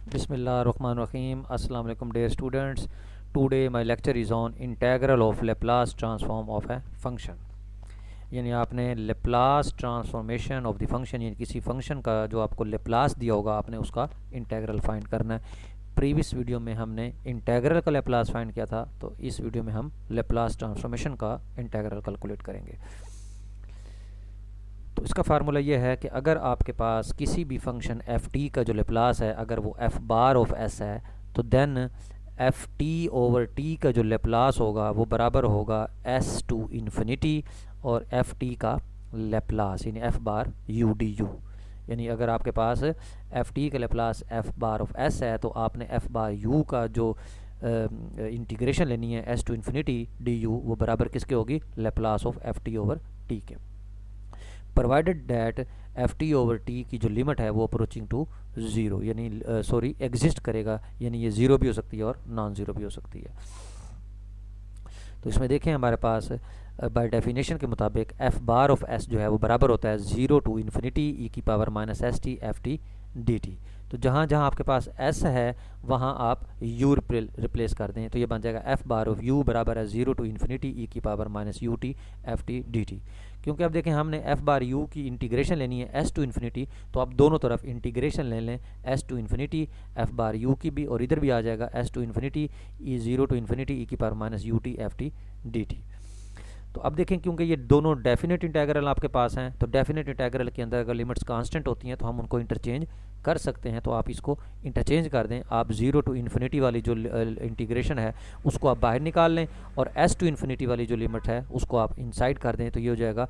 Bismillahirrahmanirrahim. Assalamu alaikum dear students. Today my lecture is on integral of Laplace transform of a function. यानी आपने Laplace transformation of the function यानी किसी function का जो आपको Laplace दिया होगा आपने उसका इंटेग्रल फाइंड करना है। प्रीवियस वीडियो में हमने इंटेग्रल का लेप्लास फाइंड किया था, तो इस वीडियो में हम लेप्लास ट्रांसफॉर्मेशन का इंटेग्रल कैलकुलेट करेंगे। तो इसका फार्मूला ये है कि अगर आपके पास किसी भी फंक्शन एफ टी का जो लेप्लास है अगर वो एफ बार ऑफ एस है, तो then f t over t का जो लेप्लास होगा वो बराबर होगा एस टू इन्फिनिटी और एफ टी का लेप्लास यानी f bar u d u. यानी अगर आपके पास एफ टी का Laplace f bar of s है तो आपने एफ बार यू का जो इंटीग्रेशन लेनी है s to infinity d u, वो बराबर किसके होगी? Laplace of f t over t के। Provided that f t over t की जो लिमिट है वो अप्रोचिंग टू ज़ीरो यानी एग्जिस्ट करेगा, यानी ये ज़ीरो भी हो सकती है और नॉन ज़ीरो भी हो सकती है। तो इसमें देखें हमारे पास बाय डेफिनेशन के मुताबिक एफ बार ऑफ एस जो है वो बराबर होता है ज़ीरो टू इन्फिनिटी ई की power minus s T f t d t. तो जहाँ जहाँ आपके पास एस है वहाँ आप यू रिप्लेस कर दें, तो ये बन जाएगा एफ बार ऑफ यू बराबर है ज़ीरो टू इन्फिनिटी ई की power minus u t f t d T. क्योंकि अब देखें हमने एफ बार यू की इंटीग्रेशन लेनी है एस टू इन्फिनिटी, तो आप दोनों तरफ इंटीग्रेशन ले लें s to infinity f bar u की भी, और इधर भी आ जाएगा s to infinity e zero to infinity e की power minus u t f t d t. तो अब देखें क्योंकि ये दोनों डेफिनेट इंटेग्रल आपके पास हैं, तो डेफिनेट इंटेग्रल के अंदर अगर लिमिट्स कांस्टेंट होती हैं तो हम उनको इंटरचेंज कर सकते हैं। तो आप इसको इंटरचेंज कर दें, आप ज़ीरो टू इन्फिनिटी वाली जो इंटीग्रेशन है उसको आप बाहर निकाल लें और एस टू इन्फिनिटी वाली जो लिमिट है उसको आप इनसाइड कर दें, तो ये हो जाएगा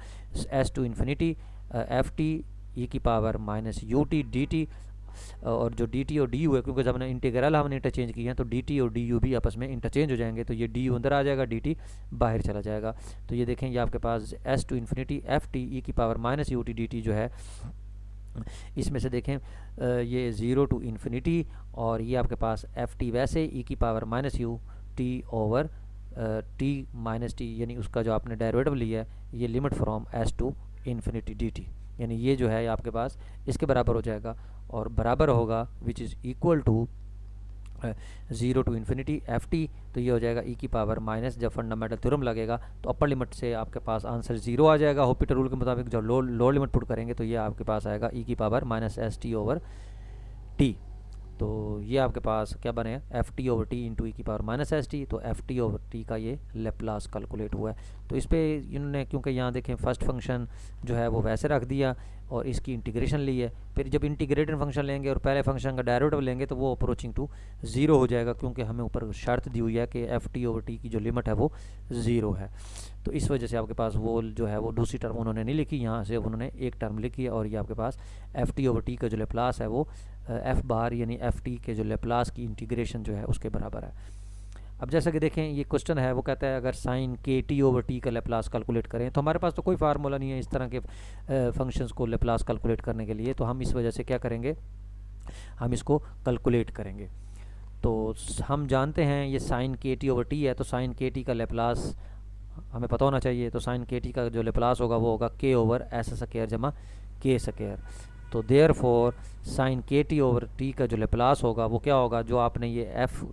s to infinity f t e की power minus u t d t, और जो डी टी और डी यू है क्योंकि जब हमने इंटीग्रल हमने इंटरचेंज किए हैं तो डी टी और डी यू भी आपस में इंटरचेंज हो जाएंगे, तो ये डी यू अंदर आ जाएगा डी टी बाहर चला जाएगा। तो ये देखें ये आपके पास s to infinity f t e की power minus u t d t जो है इसमें से देखें ये ज़ीरो टू इन्फिनिटी और ये आपके पास एफ टी वैसे ई की power minus u t over t minus t, यानी उसका जो आपने डेरिवेटिव लिया है ये limit from s to infinity d t, यानी ये जो है आपके पास इसके बराबर हो जाएगा और बराबर होगा which is equal to zero to infinity f t. तो ये हो जाएगा ई की पावर माइनस, जब फंडामेंटल थ्योरम लगेगा तो अपर लिमिट से आपके पास आंसर ज़ीरो आ जाएगा। हॉपिटल रूल के मुताबिक जब लोअर लिमिट पुट करेंगे तो ये आपके पास आएगा ई की power minus s t over t. तो ये आपके पास क्या बनेगा f t over t into e की पावर माइनस एस टी, तो एफ टी ओवर टी का ये लेप्लास कैलकुलेट हुआ है। तो इस पर इन्होंने क्योंकि यहाँ देखें फर्स्ट फंक्शन जो है वो वैसे रख दिया और इसकी इंटीग्रेशन ली है, फिर जब इंटीग्रेटेड फंक्शन लेंगे और पहले फंक्शन का डेरिवेटिव लेंगे तो वो अप्रोचिंग टू ज़ीरो हो जाएगा, क्योंकि हमें ऊपर शर्त दी हुई है कि एफ टी ओवर टी की जो लिमिट है वो ज़ीरो है। तो इस वजह से आपके पास वो जो है वो दूसरी टर्म उन्होंने नहीं लिखी, यहाँ से उन्होंने एक टर्म लिखी है और ये आपके पास एफ टी ओवर टी का जो लेप्लास है वो एफ बार यानी एफ टी के जो लेप्लास की इंटीग्रेशन जो है उसके बराबर है। अब जैसा कि देखें ये क्वेश्चन है वो कहता है अगर साइन के टी ओवर टी का लेप्लास कैलकुलेट करें, तो हमारे पास तो कोई फार्मूला नहीं है इस तरह के फंक्शंस को लेप्लास कैलकुलेट करने के लिए, तो हम इस वजह से क्या करेंगे, हम इसको कैलकुलेट करेंगे। तो हम जानते हैं ये साइन के टी ओवर टी है, तो साइन के टी का लेप्लास हमें पता होना चाहिए। तो साइन के टी का जो लेप्लास होगा वो होगा के ओवर एस स्क्वायर जमा के स्क्वायर। तो देयर फॉर साइन के टी ओवर टी का जो लेप्लास होगा वो क्या होगा, जो आपने ये एफ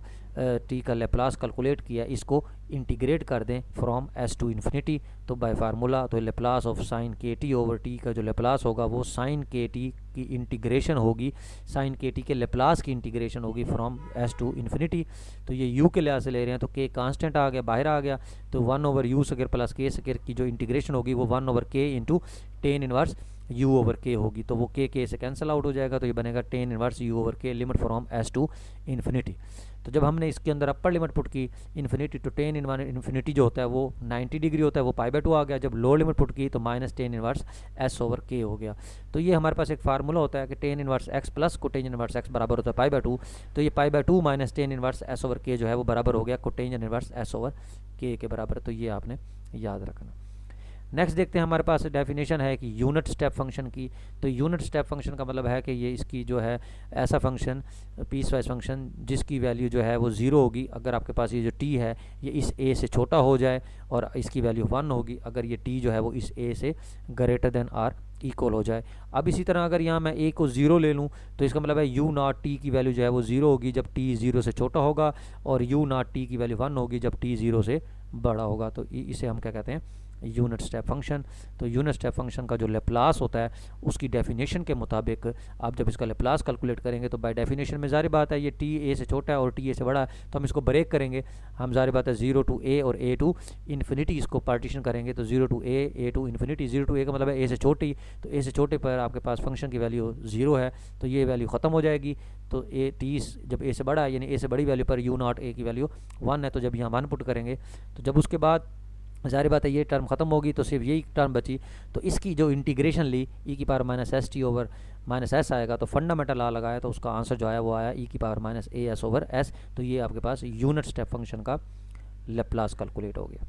टी का लेप्लास कैलकुलेट किया इसको इंटीग्रेट कर दें फ्रॉम एस टू इन्फिनिटी, तो बाय फार्मूला तो लेप्लास ऑफ साइन के टी ओवर टी का जो लेप्लास होगा वो साइन के टी की इंटीग्रेशन होगी, साइन के टी के लेप्लास की इंटीग्रेशन होगी फ्रॉम एस टू इन्फिनिटी। तो ये यू के लिहाज से ले रहे हैं तो के कांस्टेंट आ गया बाहर आ गया, तो one over you square plus के स्क्वायर की जो इंटीग्रेशन होगी वो वन ओवर के into ten inverse u over के होगी, तो वो के से कैंसिल आउट हो जाएगा, तो ये बनेगा tan inverse u over k limit from s to infinity. तो जब हमने इसके अंदर अपर लिमिट पुट की इन्फिनिटी तो टेन इन्फिनिटी जो होता है वो 90 डिग्री होता है वो पाई बाय टू आ गया, जब लोअर लिमिट पुट की तो minus tan inverse s over के हो गया। तो ये हमारे पास एक फार्मूला होता है कि tan inverse x plus cotangent inverse x बराबर होता है पाई बाय टू, तो ये pi by two minus tan inverse s over k जो है वो बराबर हो गया कोटेंजन इनवर्स एस ओवर के बराबर, तो ये आपने याद रखना। नेक्स्ट देखते हैं हमारे पास डेफिनेशन है कि यूनिट स्टेप फंक्शन की। तो यूनिट स्टेप फंक्शन का मतलब है कि ये इसकी जो है ऐसा फंक्शन पीस वाइज फंक्शन जिसकी वैल्यू जो है वो ज़ीरो होगी अगर आपके पास ये जो टी है ये इस ए से छोटा हो जाए, और इसकी वैल्यू 1 होगी अगर ये टी जो है वो इस ए से ग्रेटर देन आर इक्वल हो जाए। अब इसी तरह अगर यहाँ मैं ए को 0 ले लूँ तो इसका मतलब है यू नॉट टी की वैल्यू जो है वो 0 होगी जब टी 0 से छोटा होगा, और यू नॉट टी की वैल्यू 1 होगी जब टी 0 से बड़ा होगा। तो इसे हम क्या कहते हैं, यूनिट स्टेप फंक्शन। तो यूनिट स्टेप फंक्शन का जो लेप्लास होता है उसकी डेफिनेशन के मुताबिक आप जब इसका लेप्लास कैलकुलेट करेंगे तो बाय डेफिनेशन में ज़ाहिर बात है ये टी ए से छोटा है और टी ए से बड़ा है, तो हम इसको ब्रेक करेंगे। हम ज़ाहिर बात है 0 टू ए और ए टू इन्फिनिटी इसको पार्टीशन करेंगे, तो 0 to a to infinity. 0 to a का मतलब है ए से छोटी, तो ए से छोटे पर आपके पास फंक्शन की वैल्यू 0 है, तो ये वैल्यू ख़त्म हो जाएगी। तो ए टी जब ए से बड़ा है यानी ए से बड़ी वैल्यू पर यू नॉट ए की वैल्यू 1 है, तो जब यहाँ 1 पुट करेंगे तो जब उसके बाद ज़ाहिर बात है ये टर्म ख़त्म होगी तो सिर्फ यही टर्म बची। तो इसकी जो इंटीग्रेशन ली ई की power minus s t over minus S आएगा, तो फंडामेंटल लॉ लगाया तो उसका आंसर जो आया वो आया ई की power minus A S over S. तो ये आपके पास यूनिट स्टेप फंक्शन का लेप्लास कैलकुलेट हो गया।